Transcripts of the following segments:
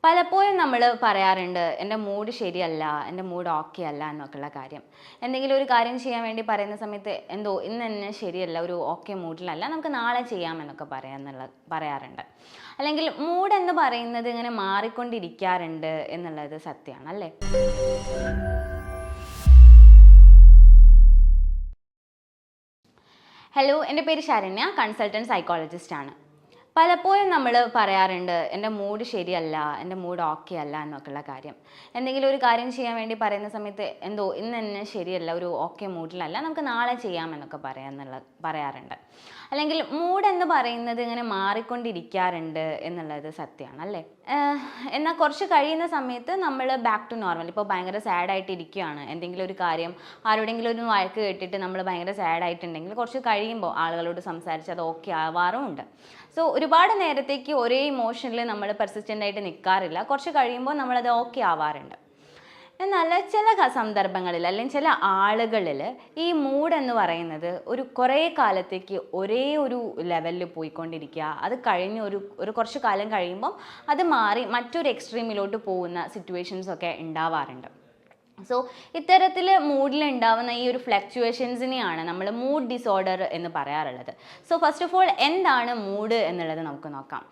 പലപ്പോഴും നമ്മൾ പറയാറുണ്ട് എൻ്റെ മൂഡ് ശരിയല്ല, എൻ്റെ മൂഡ് ഓക്കെ അല്ല എന്നൊക്കെയുള്ള കാര്യം. എന്തെങ്കിലും ഒരു കാര്യം ചെയ്യാൻ വേണ്ടി പറയുന്ന സമയത്ത് എന്തോ ഇന്ന് തന്നെ ശരിയല്ല, ഒരു ഓക്കെ മൂഡിലല്ല, നമുക്ക് നാളെ ചെയ്യാമെന്നൊക്കെ പറയാറുണ്ട്. അല്ലെങ്കിൽ മൂഡ് എന്ന് പറയുന്നത് ഇങ്ങനെ മാറിക്കൊണ്ടിരിക്കാറുണ്ട് എന്നുള്ളത് സത്യമാണ് അല്ലേ? ഹലോ, എൻ്റെ പേര് ശരണ്യ, കൺസൾട്ടൻറ്റ് സൈക്കോളജിസ്റ്റ് ആണ്. പലപ്പോഴും നമ്മൾ പറയാറുണ്ട് എൻ്റെ മൂഡ് ശരിയല്ല, എൻ്റെ മൂഡ് ഓക്കെ അല്ല എന്നൊക്കെയുള്ള കാര്യം. എന്തെങ്കിലും ഒരു കാര്യം ചെയ്യാൻ വേണ്ടി പറയുന്ന സമയത്ത് എന്തോ ഇന്ന് തന്നെ ശരിയല്ല, ഒരു ഓക്കെ മൂഡിലല്ല, നമുക്ക് നാളെ ചെയ്യാമെന്നൊക്കെ പറയാറുണ്ട്. അല്ലെങ്കിൽ മൂഡ് എന്ന് പറയുന്നത് ഇങ്ങനെ മാറിക്കൊണ്ടിരിക്കാറുണ്ട് എന്നുള്ളത് സത്യമാണ് അല്ലേ? എന്നാൽ കുറച്ച് കഴിയുന്ന സമയത്ത് നമ്മൾ ബാക്ക് ടു നോർമൽ. ഇപ്പോൾ ഭയങ്കര സാഡായിട്ട് ഇരിക്കുകയാണ്, എന്തെങ്കിലും ഒരു കാര്യം ആരോടെങ്കിലും ഒരു വഴക്ക് കേട്ടിട്ട് നമ്മൾ ഭയങ്കര സാഡായിട്ടുണ്ടെങ്കിൽ കുറച്ച് കഴിയുമ്പോൾ ആളുകളോട് സംസാരിച്ച് അത് ഓക്കെ ആവാറുമുണ്ട്. സോ ഒരുപാട് നേരത്തേക്ക് ഒരേ ഇമോഷനിൽ നമ്മൾ പെർസിസ്റ്റൻ്റ് ആയിട്ട് നിൽക്കാറില്ല, കുറച്ച് കഴിയുമ്പോൾ നമ്മളത് ഓക്കെ ആവാറുണ്ട്. എന്നാൽ ചില സന്ദർഭങ്ങളിൽ അല്ലെങ്കിൽ ചില ആളുകളിൽ ഈ മൂഡ് എന്ന് പറയുന്നത് കുറേ കാലത്തേക്ക് ഒരേ ഒരു ലെവലിൽ പോയിക്കൊണ്ടിരിക്കുക, അത് കഴിഞ്ഞ് ഒരു കുറച്ച് കാലം കഴിയുമ്പം അത് മാറി മറ്റൊരു എക്സ്ട്രീമിലോട്ട് പോകുന്ന സിറ്റുവേഷൻസൊക്കെ ഉണ്ടാവാറുണ്ട്. സോ ഇത്തരത്തിൽ മൂഡിലുണ്ടാവുന്ന ഈ ഒരു ഫ്ലക്ച്വേഷൻസിനെയാണ് നമ്മൾ മൂഡ് ഡിസോർഡർ എന്ന് പറയാറുള്ളത്. സോ ഫസ്റ്റ് ഓഫ് ഓൾ എന്താണ് മൂഡ് എന്നുള്ളത് നമുക്ക് നോക്കാം.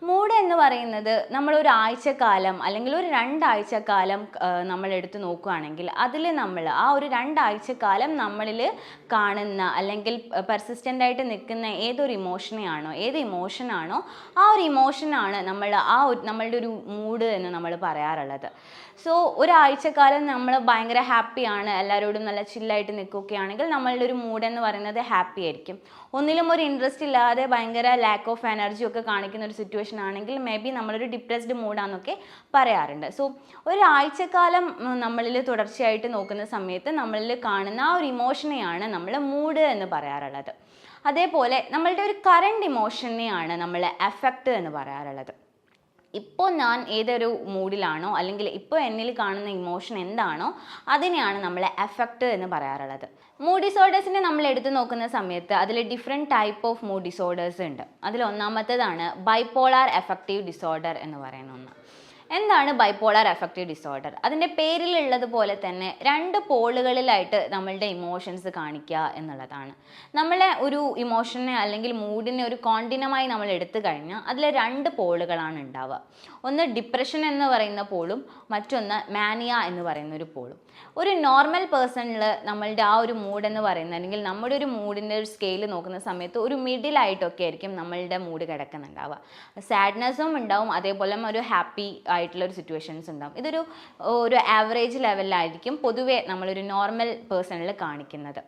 മൂഡ് എന്ന് പറയുന്നത് നമ്മളൊരാഴ്ചക്കാലം അല്ലെങ്കിൽ ഒരു 2 ആഴ്ചക്കാലം നമ്മളെടുത്ത് നോക്കുകയാണെങ്കിൽ അതിൽ നമ്മൾ ആ ഒരു 2 ആഴ്ചക്കാലം നമ്മളിൽ കാണുന്ന അല്ലെങ്കിൽ പെർസിസ്റ്റൻ്റ് ആയിട്ട് നിൽക്കുന്ന ഏത് ഇമോഷനാണോ ആ ഒരു ഇമോഷനാണ് നമ്മളുടെ ഒരു മൂഡ് എന്ന് നമ്മൾ പറയാറുള്ളത്. സോ ഒരാഴ്ചക്കാലം നമ്മൾ ഭയങ്കര ഹാപ്പിയാണ്, എല്ലാവരോടും നല്ല ചില്ലായിട്ട് നിൽക്കുകയാണെങ്കിൽ നമ്മളുടെ ഒരു മൂഡ് എന്ന് പറയുന്നത് ഹാപ്പി ആയിരിക്കും. ഒന്നിലും ഒരു ഇൻട്രസ്റ്റ് ഇല്ലാതെ ഭയങ്കര ലാക്ക് ഓഫ് എനർജി ഒക്കെ കാണിക്കുന്ന ഒരു സിറ്റുവേഷൻ ആണെങ്കിൽ മേ ബി നമ്മളൊരു ഡിപ്രസ്ഡ് മൂഡാന്നൊക്കെ പറയാറുണ്ട്. സോ ഒരാഴ്ചക്കാലം നമ്മളിൽ തുടർച്ചയായിട്ട് നോക്കുന്ന സമയത്ത് നമ്മളിൽ കാണുന്ന ആ ഒരു ഇമോഷനെയാണ് നമ്മൾ മൂഡ് എന്ന് പറയാറുള്ളത്. അതേപോലെ നമ്മളുടെ ഒരു കറണ്ട് ഇമോഷനെയാണ് നമ്മൾ അഫക്റ്റ് എന്ന് പറയാറുള്ളത്. ഇപ്പോൾ ഞാൻ ഏതൊരു മൂഡിലാണോ അല്ലെങ്കിൽ ഇപ്പോൾ എന്നിൽ കാണുന്ന ഇമോഷൻ എന്താണോ അതിനെയാണ് നമ്മൾ അഫക്റ്റ് എന്ന് പറയാറുള്ളത്. മൂഡ് ഡിസോർഡേഴ്സിനെ നമ്മൾ എടുത്തു നോക്കുന്ന സമയത്ത് അതിൽ different type of mood disorders ഉണ്ട്. അതിൽ ഒന്നാമത്തേതാണ് ബൈപോളാർ അഫക്റ്റീവ് ഡിസോർഡർ എന്ന് പറയുന്ന ഒന്ന്. എന്താണ് ബൈപോളാർ അഫക്റ്റീവ് ഡിസോർഡർ? അതിൻ്റെ പേരിലുള്ളതുപോലെ തന്നെ 2 പോളുകളിലായിട്ട് നമ്മളുടെ ഇമോഷൻസ് കാണിക്കുക എന്നുള്ളതാണ്. നമ്മളെ ഒരു ഇമോഷനെ അല്ലെങ്കിൽ മൂഡിനെ ഒരു കോണ്ടിനമായി നമ്മൾ എടുത്തു കഴിഞ്ഞാൽ അതിൽ 2 പോളുകളാണ് ഉണ്ടാവുക. ഒന്ന് ഡിപ്രഷൻ എന്ന് പറയുന്ന പോളും മറ്റൊന്ന് മാനിയ എന്ന് പറയുന്ന ഒരു പോളും. ഒരു നോർമൽ പേഴ്സണിൽ നമ്മളുടെ ആ ഒരു മൂഡ് എന്ന് പറയുന്നത് അല്ലെങ്കിൽ നമ്മുടെ ഒരു മൂഡിൻ്റെ ഒരു സ്കെയിൽ നോക്കുന്ന സമയത്ത് ഒരു മിഡിലായിട്ടൊക്കെ ആയിരിക്കും നമ്മളുടെ മൂഡ് കിടക്കുന്നുണ്ടാവുക. സാഡ്നെസ്സും ഉണ്ടാവും, അതേപോലെ ഒരു ഹാപ്പി ആയിട്ടുള്ളൊരു സിറ്റുവേഷൻസ് ഉണ്ടാവും. ഒരു ആവറേജ് ലെവലിലായിരിക്കും പൊതുവേ നമ്മളൊരു നോർമൽ പേഴ്സണിൽ കാണിക്കുന്നത്.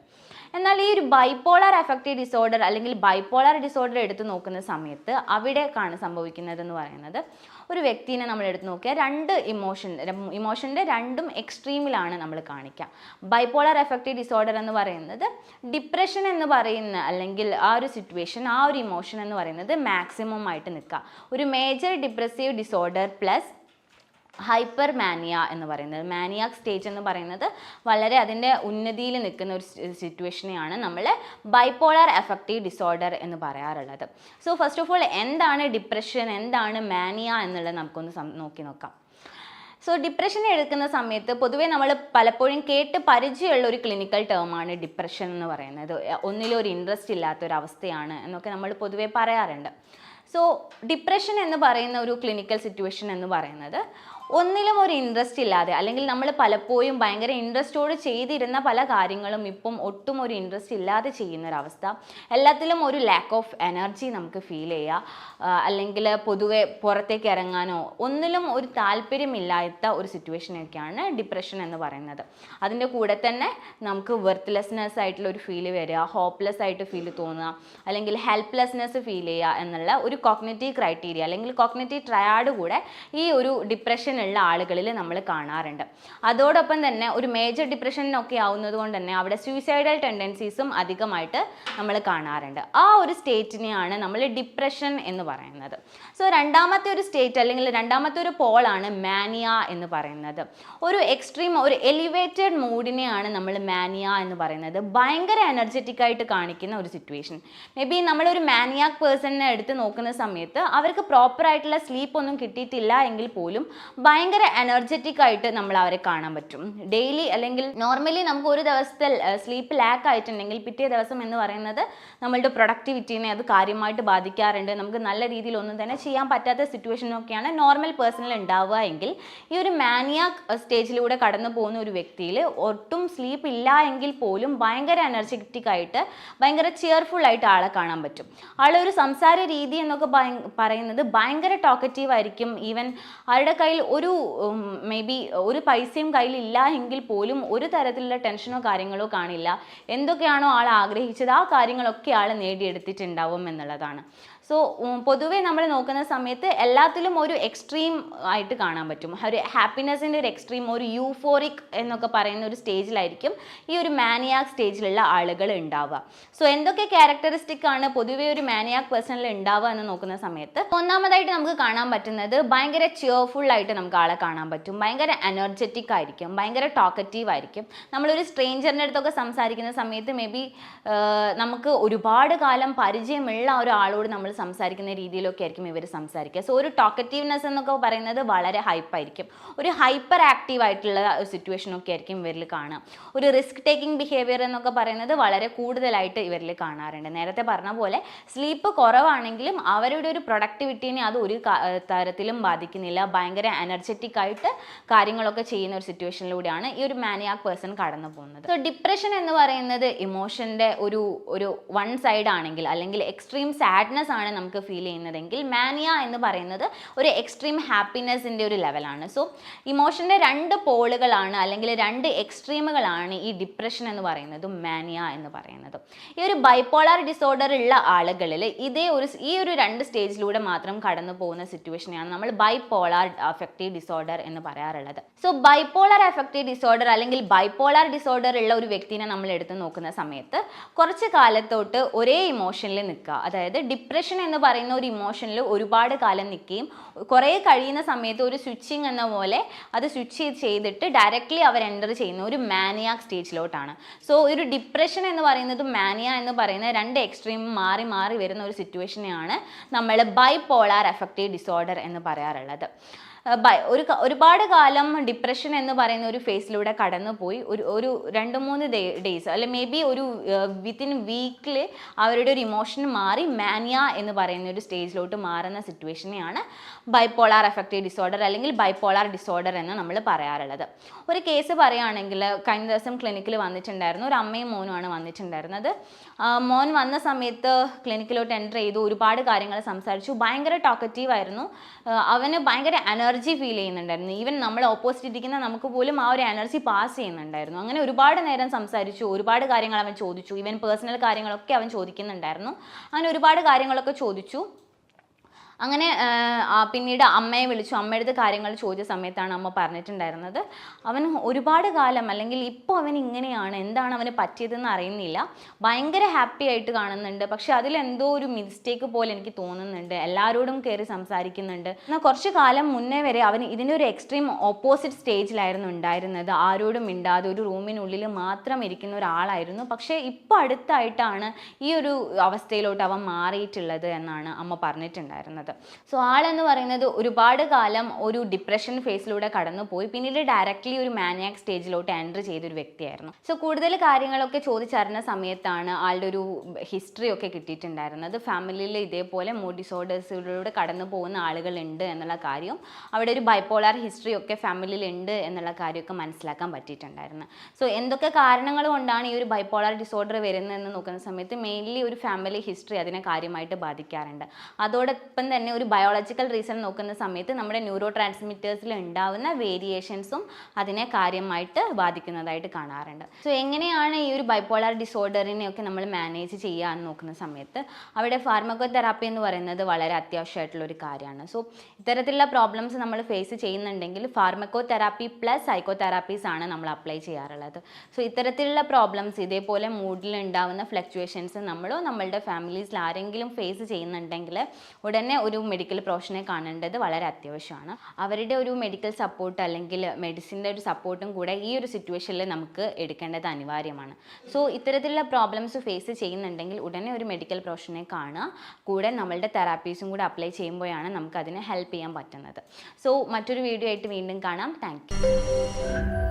എന്നാൽ ഈ ഒരു ബൈപോളാർ അഫക്റ്റീവ് ഡിസോർഡർ അല്ലെങ്കിൽ ബൈപോളാർ ഡിസോർഡർ എടുത്ത് നോക്കുന്ന സമയത്ത് അവിടെ സംഭവിക്കുന്നതെന്ന് പറയുന്നത് ഒരു വ്യക്തിനെ നമ്മൾ എടുത്ത് നോക്കിയാൽ 2 ഇമോഷൻ്റെ 2 എക്സ്ട്രീമിലാണ് നമ്മൾ കാണിക്കുക. ബൈപോളാർ അഫക്റ്റീവ് ഡിസോർഡർ എന്ന് പറയുന്നത് ഡിപ്രഷൻ എന്ന് പറയുന്ന അല്ലെങ്കിൽ ആ ഒരു സിറ്റുവേഷൻ ആ ഒരു ഇമോഷൻ എന്ന് പറയുന്നത് മാക്സിമം ആയിട്ട് നിൽക്കുക. ഒരു major depressive disorder plus hyper mania എന്ന് പറയുന്നത്, മാനിയാക് സ്റ്റേജ് എന്ന് പറയുന്നത് വളരെ അതിൻ്റെ ഉന്നതിയിൽ നിൽക്കുന്ന ഒരു സിറ്റുവേഷനെയാണ് നമ്മൾ ബൈപോളാർ അഫക്റ്റീവ് ഡിസോർഡർ എന്ന് പറയാറുള്ളത്. സോ ഫസ്റ്റ് ഓഫ് ഓൾ എന്താണ് ഡിപ്രഷൻ, എന്താണ് മാനിയ എന്നുള്ളത് നമുക്കൊന്ന് നോക്കാം. സോ ഡിപ്രഷൻ എടുക്കുന്ന സമയത്ത് പൊതുവേ നമ്മൾ പലപ്പോഴും കേട്ട് പരിചയമുള്ള ഒരു ക്ലിനിക്കൽ ടേമാണ് ഡിപ്രഷൻ എന്ന് പറയുന്നത്. ഒന്നിലും ഒരു ഇൻട്രസ്റ്റ് ഇല്ലാത്തൊരവസ്ഥയാണ് എന്നൊക്കെ നമ്മൾ പൊതുവേ പറയാറുണ്ട്. സോ ഡിപ്രഷൻ എന്ന് പറയുന്ന ഒരു ക്ലിനിക്കൽ സിറ്റുവേഷൻ എന്ന് പറയുന്നത് ഒന്നിലും ഒരു ഇൻട്രസ്റ്റ് ഇല്ലാതെ അല്ലെങ്കിൽ നമ്മൾ പലപ്പോഴും ഭയങ്കര ഇൻട്രസ്റ്റോട് ചെയ്തിരുന്ന പല കാര്യങ്ങളും ഇപ്പം ഒട്ടും ഒരു ഇൻട്രസ്റ്റ് ഇല്ലാതെ ചെയ്യുന്നൊരവസ്ഥ, എല്ലാത്തിലും ഒരു ലാക്ക് ഓഫ് എനർജി നമുക്ക് ഫീൽ ചെയ്യുക, അല്ലെങ്കിൽ പൊതുവെ പുറത്തേക്ക് ഇറങ്ങാനോ ഒന്നിലും ഒരു താല്പര്യമില്ലാത്ത ഒരു സിറ്റുവേഷനൊക്കെയാണ് ഡിപ്രഷൻ എന്ന് പറയുന്നത്. അതിൻ്റെ കൂടെ തന്നെ നമുക്ക് വെർത്ത്ലെസ്നെസ് ആയിട്ടുള്ള ഒരു ഫീല് വരിക, ഹോപ്പ്ലെസ് ആയിട്ട് ഫീൽ തോന്നുക, അല്ലെങ്കിൽ ഹെൽപ്ലെസ്നെസ് ഫീൽ ചെയ്യുക എന്നുള്ള ഒരു കോഗ്നിറ്റീവ് ക്രൈറ്റീരിയ അല്ലെങ്കിൽ കോഗ്നിറ്റീവ് ട്രയാഡ് കൂടെ ഈ ഒരു ഡിപ്രഷൻ ഉള്ള ആളുകളിൽ നമ്മൾ കാണാറുണ്ട്. അതോടൊപ്പം തന്നെ ഒരു മേജർ ഡിപ്രഷനൊക്കെ ആവുന്നത് കൊണ്ട് തന്നെ അവിടെ സൂയിസൈഡൽ ടെൻഡൻസീസും അധികമായിട്ട് നമ്മൾ കാണാറുണ്ട്. ആ ഒരു സ്റ്റേറ്റിനെയാണ് നമ്മൾ ഡിപ്രഷൻ എന്ന് പറയുന്നത്. സോ രണ്ടാമത്തെ ഒരു സ്റ്റേറ്റ് അല്ലെങ്കിൽ രണ്ടാമത്തെ ഒരു പോളാണ് മാനിയ എന്ന് പറയുന്നത്. ഒരു എക്സ്ട്രീം ഒരു എലിവേറ്റഡ് മൂഡിനെയാണ് നമ്മൾ മാനിയ എന്ന് പറയുന്നത്. ഭയങ്കര എനർജറ്റിക് ആയിട്ട് കാണിക്കുന്ന ഒരു സിറ്റുവേഷൻ. മേ ബി നമ്മളൊരു മാനിയാക് പേഴ്സണിനെ എടുത്ത് നോക്കുന്ന സമയത്ത് അവർക്ക് പ്രോപ്പറായിട്ടുള്ള സ്ലീപ്പ് ഒന്നും കിട്ടിയിട്ടില്ല എങ്കിൽ പോലും ഭയങ്കര എനർജറ്റിക് ആയിട്ട് നമ്മൾ അവരെ കാണാൻ പറ്റും. ഡെയിലി അല്ലെങ്കിൽ നോർമലി നമുക്ക് ഒരു ദിവസത്തെ സ്ലീപ്പ് ലാക്ക് ആയിട്ടുണ്ടെങ്കിൽ പിറ്റേ ദിവസം എന്ന് പറയുന്നത് നമ്മളുടെ പ്രൊഡക്ടിവിറ്റീനെ അത് കാര്യമായിട്ട് ബാധിക്കാറുണ്ട്. നമുക്ക് നല്ല രീതിയിൽ ഒന്നും തന്നെ ചെയ്യാൻ പറ്റാത്ത സിറ്റുവേഷനൊക്കെയാണ് നോർമൽ പേഴ്സണിൽ ഉണ്ടാവുക എങ്കിൽ ഈ ഒരു മാനിയാക് സ്റ്റേജിലൂടെ കടന്നു പോകുന്ന ഒരു വ്യക്തിയിൽ ഒട്ടും സ്ലീപ്പ് ഇല്ല എങ്കിൽ പോലും ഭയങ്കര എനർജറ്റിക് ആയിട്ട് ഭയങ്കര ചിയർഫുൾ ആയിട്ട് ആളെ കാണാൻ പറ്റും. ആളൊരു സംസാര രീതി എന്നൊക്കെ പറയുന്നത് ഭയങ്കര ടോക്കറ്റീവ് ആയിരിക്കും. ഈവൻ ആളുടെ കയ്യിൽ ഒരു മേ ബി ഒരു പൈസയും കയ്യിലില്ല എങ്കിൽ പോലും ഒരു തരത്തിലുള്ള ടെൻഷനോ കാര്യങ്ങളോ കാണില്ല. എന്തൊക്കെയാണോ ആൾ ആഗ്രഹിച്ചത് ആ കാര്യങ്ങളൊക്കെ ആൾ നേടിയെടുത്തിട്ടുണ്ടാവും എന്നുള്ളതാണ്. സോ പൊതുവേ നമ്മൾ നോക്കുന്ന സമയത്ത് എല്ലാത്തിലും ഒരു എക്സ്ട്രീം ആയിട്ട് കാണാൻ പറ്റും. ഒരു ഹാപ്പിനെസ്സിൻ്റെ ഒരു എക്സ്ട്രീം, ഒരു യൂഫോറിക് എന്നൊക്കെ പറയുന്ന ഒരു സ്റ്റേജിലായിരിക്കും ഈ ഒരു മാനിയാക് സ്റ്റേജിലുള്ള ആളുകൾ ഉണ്ടാവുക. സോ എന്തൊക്കെ ക്യാരക്ടറിസ്റ്റിക് ആണ് പൊതുവേ ഒരു മാനിയാക് പേഴ്സണിൽ ഉണ്ടാവുക എന്ന് നോക്കുന്ന സമയത്ത് ഒന്നാമതായിട്ട് നമുക്ക് കാണാൻ പറ്റുന്നത് ഭയങ്കര ചിയർഫുൾ ആയിട്ട് നമുക്ക് ആളെ കാണാൻ പറ്റും. ഭയങ്കര എനർജറ്റിക് ആയിരിക്കും, ഭയങ്കര ടോക്കറ്റീവ് ആയിരിക്കും. നമ്മളൊരു സ്ട്രേഞ്ചറിൻ്റെ അടുത്തൊക്കെ സംസാരിക്കുന്ന സമയത്ത് മേ ബി നമുക്ക് ഒരുപാട് കാലം പരിചയമുള്ള ഒരാളോട് നമ്മൾ സംസാരിക്കുന്ന രീതിയിലൊക്കെ ആയിരിക്കും ഇവർ സംസാരിക്കുക. സോ ഒരു ടോക്കറ്റീവ്നെസ് എന്നൊക്കെ പറയുന്നത് വളരെ ഹൈപ്പായിരിക്കും. ഒരു ഹൈപ്പർ ആക്റ്റീവ് ആയിട്ടുള്ള സിറ്റുവേഷനൊക്കെ ആയിരിക്കും ഇവരിൽ കാണുക. ഒരു റിസ്ക് ടേക്കിംഗ് ബിഹേവിയർ എന്നൊക്കെ പറയുന്നത് വളരെ കൂടുതലായിട്ട് ഇവരിൽ കാണാറുണ്ട്. നേരത്തെ പറഞ്ഞ പോലെ സ്ലീപ്പ് കുറവാണെങ്കിലും അവരുടെ ഒരു പ്രൊഡക്ടിവിറ്റീനെ അത് ഒരു തരത്തിലും ബാധിക്കുന്നില്ല. ഭയങ്കര എനർജറ്റിക് ആയിട്ട് കാര്യങ്ങളൊക്കെ ചെയ്യുന്ന ഒരു സിറ്റുവേഷനിലൂടെയാണ് ഈ ഒരു മാനിയാക് പേഴ്സൺ കടന്നു പോകുന്നത്. സോ ഡിപ്രഷൻ എന്ന് പറയുന്നത് ഇമോഷൻ്റെ ഒരു വൺ സൈഡ് ആണെങ്കിൽ അല്ലെങ്കിൽ എക്സ്ട്രീം സാഡ്നെസ് ആണ് നമുക്ക് ഫീൽ ചെയ്യുന്നതെങ്കിൽ മാനിയ എന്ന് പറയുന്നത് ഒരു എക്സ്ട്രീം ഹാപ്പിനെസ്സിൻ്റെ ഒരു ലെവലാണ്. സോ ഇമോഷൻ്റെ രണ്ട് പോളുകളാണ് അല്ലെങ്കിൽ രണ്ട് എക്സ്ട്രീമുകളാണ് ഈ ഡിപ്രഷൻ എന്ന് പറയുന്നതും മാനിയ എന്ന് പറയുന്നതും. ഈ ഒരു ബൈപോളാർ ഡിസോർഡർ ഉള്ള ആളുകളിൽ ഈ ഒരു രണ്ട് സ്റ്റേജിലൂടെ മാത്രം കടന്നു പോകുന്ന സിറ്റുവേഷനെയാണ് നമ്മൾ ബൈപോളാർ അഫക്റ്റീവ് ഡിസോർഡർ എന്ന് പറയാറുള്ളത്. സോ ബൈപോളാർ അഫക്റ്റീവ് ഡിസോർഡർ അല്ലെങ്കിൽ ബൈപോളാർ ഡിസോർഡർ ഉള്ള ഒരു വ്യക്തിനെ നമ്മൾ എടുത്ത് നോക്കുന്ന സമയത്ത് കുറച്ച് കാലത്തോട്ട് ഒരേ ഇമോഷനിൽ നിൽക്കുക, അതായത് ഡിപ്രഷൻ എന്ന് പറയുന്ന ഒരു ഇമോഷനിൽ ഒരുപാട് കാലം നിൽക്കുകയും കുറേ കഴിയുന്ന സമയത്ത് ഒരു സ്വിച്ചിങ് എന്ന പോലെ അത് സ്വിച്ച് ചെയ്തിട്ട് ഡയറക്റ്റ്ലി അവർ എൻ്റർ ചെയ്യുന്ന ഒരു മാനിയാക് സ്റ്റേജിലോട്ടാണ്. സോ ഒരു ഡിപ്രഷൻ എന്ന് പറയുന്നതും മാനിയ എന്ന് പറയുന്ന രണ്ട് എക്സ്ട്രീം മാറി മാറി വരുന്ന ഒരു സിറ്റുവേഷനെയാണ് നമ്മൾ ബൈപോളാർ അഫക്റ്റീവ് ഡിസോർഡർ എന്ന് പറയാറുള്ളത്. ഒരുപാട് കാലം ഡിപ്രഷൻ എന്ന് പറയുന്ന ഒരു ഫേസിലൂടെ കടന്നുപോയി ഒരു 2-3 ഡേയ്സ് അല്ലെ മേ ബി ഒരു വിത്തിൻ വീക്കിൽ അവരുടെ ഒരു ഇമോഷൻ മാറി മാനിയ എന്ന് പറയുന്ന ഒരു സ്റ്റേജിലോട്ട് മാറുന്ന സിറ്റുവേഷനെയാണ് ബൈപോളാർ അഫക്റ്റീവ് ഡിസോർഡർ അല്ലെങ്കിൽ ബൈപോളാർ ഡിസോർഡർ എന്ന് നമ്മൾ പറയാറുള്ളത്. ഒരു കേസ് പറയുകയാണെങ്കിൽ കഴിഞ്ഞ ദിവസം ക്ലിനിക്കിൽ വന്നിട്ടുണ്ടായിരുന്നു. ഒരു അമ്മയും മോനുമാണ് വന്നിട്ടുണ്ടായിരുന്നത്. മോൻ വന്ന സമയത്ത് ക്ലിനിക്കിലോട്ട് എൻ്റർ ചെയ്തു, ഒരുപാട് കാര്യങ്ങൾ സംസാരിച്ചു, ഭയങ്കര ടോക്കറ്റീവ് ആയിരുന്നു. അവന് ഭയങ്കര എനർജി ഫീൽ ചെയ്യുന്നുണ്ടായിരുന്നു. ഈവൻ നമ്മൾ ഓപ്പോസിറ്റ് ഇരിക്കുന്ന നമുക്ക് പോലും ആ ഒരു എനർജി പാസ് ചെയ്യുന്നുണ്ടായിരുന്നു. അങ്ങനെ ഒരുപാട് നേരം സംസാരിച്ചു, ഒരുപാട് കാര്യങ്ങൾ അവൻ ചോദിച്ചു. ഈവൻ പേഴ്സണൽ കാര്യങ്ങളൊക്കെ അവൻ ചോദിക്കുന്നുണ്ടായിരുന്നു. അങ്ങനെ ഒരുപാട് കാര്യങ്ങളൊക്കെ ചോദിച്ചു. അങ്ങനെ പിന്നീട് അമ്മയെ വിളിച്ചു. അമ്മയുടെ കാര്യങ്ങൾ ചോദിച്ച സമയത്താണ് അമ്മ പറഞ്ഞിട്ടുണ്ടായിരുന്നത് അവൻ ഒരുപാട് കാലം അല്ലെങ്കിൽ ഇപ്പോൾ അവൻ ഇങ്ങനെയാണ്, എന്താണ് അവന് പറ്റിയതെന്ന് അറിയുന്നില്ല, ഭയങ്കര ഹാപ്പി ആയിട്ട് കാണുന്നുണ്ട്, പക്ഷെ അതിലെന്തോ ഒരു മിസ്റ്റേക്ക് പോലെ എനിക്ക് തോന്നുന്നുണ്ട്, എല്ലാവരോടും കയറി സംസാരിക്കുന്നുണ്ട്. എന്നാൽ കുറച്ച് കാലം മുന്നേ വരെ അവൻ ഇതിൻ്റെ ഒരു എക്സ്ട്രീം ഓപ്പോസിറ്റ് സ്റ്റേജിലായിരുന്നു ഉണ്ടായിരുന്നത്. ആരോടും മിണ്ടാതെ ഒരു റൂമിനുള്ളിൽ മാത്രം ഇരിക്കുന്ന ഒരാളായിരുന്നു. പക്ഷേ ഇപ്പോൾ അടുത്തായിട്ടാണ് ഈ ഒരു അവസ്ഥയിലോട്ട് അവൻ മാറിയിട്ടുള്ളത് എന്നാണ് അമ്മ പറഞ്ഞിട്ടുണ്ടായിരുന്നത്. സോ ആളെന്ന് പറയുന്നത് ഒരുപാട് കാലം ഒരു ഡിപ്രഷൻ ഫേസിലൂടെ കടന്നുപോയി പിന്നീട് ഡയറക്റ്റ്ലി ഒരു മാനിയാക് സ്റ്റേജിലോട്ട് എൻ്റർ ചെയ്തൊരു വ്യക്തിയായിരുന്നു. സോ കൂടുതൽ കാര്യങ്ങളൊക്കെ ചോദിച്ചറിഞ്ഞ സമയത്താണ് ആളുടെ ഒരു ഹിസ്റ്ററി ഒക്കെ കിട്ടിയിട്ടുണ്ടായിരുന്നത്. ഫാമിലിയിൽ ഇതേപോലെ മൂഡ് ഡിസോർഡേഴ്സിലൂടെ കടന്നു പോകുന്ന ആളുകളുണ്ട് എന്നുള്ള കാര്യവും അവിടെ ഒരു ബൈപോളാർ ഹിസ്റ്ററി ഒക്കെ ഫാമിലിയിൽ ഉണ്ട് എന്നുള്ള കാര്യമൊക്കെ മനസ്സിലാക്കാൻ പറ്റിയിട്ടുണ്ടായിരുന്നു. സോ എന്തൊക്കെ കാരണങ്ങൾ കൊണ്ടാണ് ഈ ഒരു ബൈപോളാർ ഡിസോർഡർ വരുന്നതെന്ന് നോക്കുന്ന സമയത്ത് മെയിൻലി ഒരു ഫാമിലി ഹിസ്റ്ററി അതിനെ കാര്യമായിട്ട് ബാധിക്കാറുണ്ട്. അതോടൊപ്പം തന്നെ ഒരു ബയോളജിക്കൽ റീസൺ നോക്കുന്ന സമയത്ത് നമ്മുടെ ന്യൂറോ ട്രാൻസ്മിറ്റേഴ്സിൽ ഉണ്ടാവുന്ന വേരിയേഷൻസും അതിനെ കാര്യമായിട്ട് ബാധിക്കുന്നതായിട്ട് കാണാറുണ്ട്. സോ എങ്ങനെയാണ് ഈ ഒരു ബൈപോളാർ ഡിസോർഡറിനെയൊക്കെ നമ്മൾ മാനേജ് ചെയ്യുക എന്ന് നോക്കുന്ന സമയത്ത് അവിടെ ഫാർമക്കോതെറാപ്പി എന്ന് പറയുന്നത് വളരെ അത്യാവശ്യമായിട്ടുള്ള ഒരു കാര്യമാണ്. സോ ഇത്തരത്തിലുള്ള പ്രോബ്ലംസ് നമ്മൾ ഫേസ് ചെയ്യുന്നുണ്ടെങ്കിൽ ഫാർമക്കോതെറാപ്പി പ്ലസ് സൈക്കോതെറാപ്പീസ് ആണ് നമ്മൾ അപ്ലൈ ചെയ്യാറുള്ളത്. സോ ഇത്തരത്തിലുള്ള പ്രോബ്ലംസ് ഇതേപോലെ മൂഡിൽ ഉണ്ടാവുന്ന ഫ്ലക്ച്വേഷൻസ് നമ്മളോ നമ്മളുടെ ഫാമിലീസിൽ ആരെങ്കിലും ഫേസ് ചെയ്യുന്നുണ്ടെങ്കിൽ ഉടനെ ഒരു മെഡിക്കൽ പ്രൊഫഷനെ കാണേണ്ടത് വളരെ അത്യാവശ്യമാണ്. അവരുടെ ഒരു മെഡിക്കൽ സപ്പോർട്ട് അല്ലെങ്കിൽ മെഡിസിൻ്റെ ഒരു സപ്പോർട്ടും കൂടെ ഈ ഒരു സിറ്റുവേഷനിൽ നമുക്ക് എടുക്കേണ്ടത് അനിവാര്യമാണ്. സോ ഇത്തരത്തിലുള്ള പ്രോബ്ലംസ് ഫേസ് ചെയ്യുന്നുണ്ടെങ്കിൽ ഉടനെ ഒരു മെഡിക്കൽ പ്രൊഫഷനെ കാണുക. കൂടെ നമ്മളുടെ തെറാപ്പീസും കൂടെ അപ്ലൈ ചെയ്യുമ്പോഴാണ് നമുക്ക് അതിനെ ഹെൽപ്പ് ചെയ്യാൻ പറ്റുന്നത്. സോ മറ്റൊരു വീഡിയോ ആയിട്ട് വീണ്ടും കാണാം. Thank you.